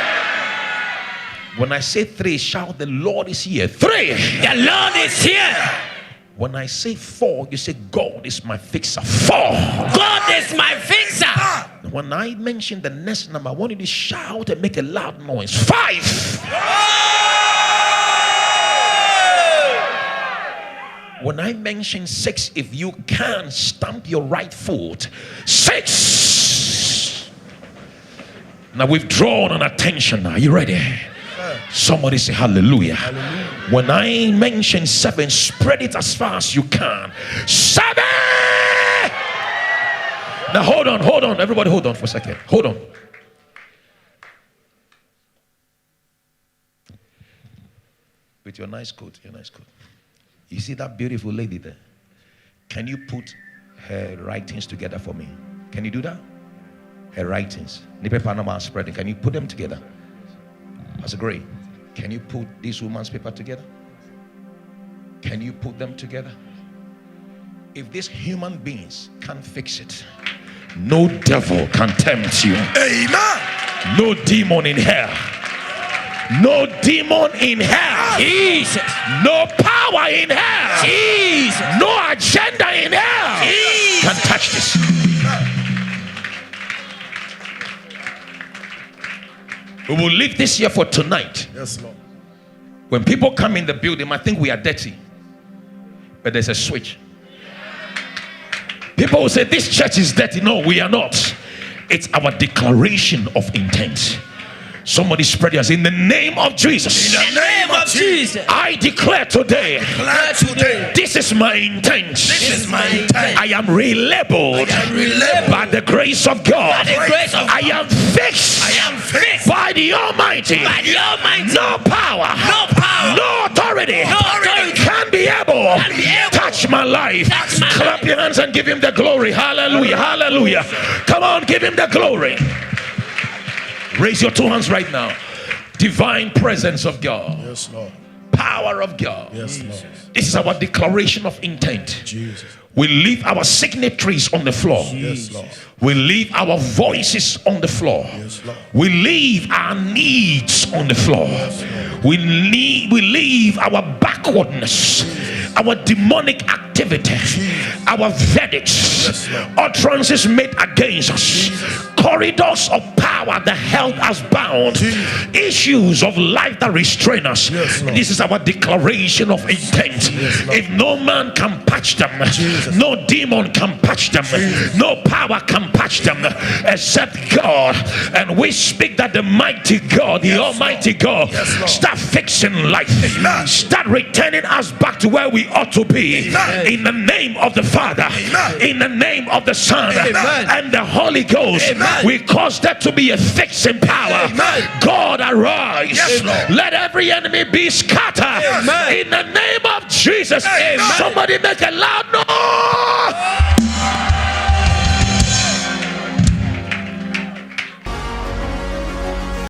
When I say 3, shout the Lord is here. 3. The Lord is here. When I say 4, you say God is my fixer. 4. God is my fixer. When I mention the next number, I want you to shout and make a loud noise. 5. When I mention 6, if you can, stamp your right foot. 6. Now we've drawn an attention. Are you ready? Somebody say hallelujah. Hallelujah. When I mention 7, spread it as far as you can. 7. Now hold on. Everybody hold on for a second. Hold on. With your nice coat. You see that beautiful lady there? Can you put her writings together for me? Can you do that? Her writings. Nipe Panama spreading. Can you put them together? That's great. Can you put this woman's paper together? Can you put them together? If these human beings can't fix it, no devil can tempt you. Amen. No demon in hell. No demon in hell. Jesus. No power in hell. Jesus. No agenda in hell. Jesus. Can touch this. We will leave this here for tonight. Yes, Lord. When people come in the building, I think we are dirty. But there's a switch. People will say this church is dirty. No, we are not. It's our declaration of intent. Somebody spread yours. In the name of Jesus. In the name of Jesus. I declare today. This is my intent. This is my intent. I am relabeled by the grace of God. I am fixed. By the Almighty. No power. No authority. Can be able. Touch my life. Clap your hands and give him the glory. Hallelujah. Hallelujah. Come on, give him the glory. Raise your two hands right now. Divine presence of God. Yes, Lord. Power of God. Yes, Lord. This is our declaration of intent. Jesus. We leave our signatories on the floor. Yes, Lord. We leave our voices on the floor. Yes, Lord. We leave our needs on the floor. We leave our backwardness, our demonic activity, our verdicts, utterances made against us, corridors of power that held us bound, issues of life that restrain us. This is our declaration of intent. If no man can patch them, no demon can patch them, no power can patch them except God. And we speak that the mighty God, the Almighty God, start fixing life, start returning us back to where we ought to be. In the name of the Father, in the name of the Son, and the Holy Ghost, we cause that to be a fixing power. God, arise. Let every enemy be scattered. In the name of Jesus. Somebody make a loud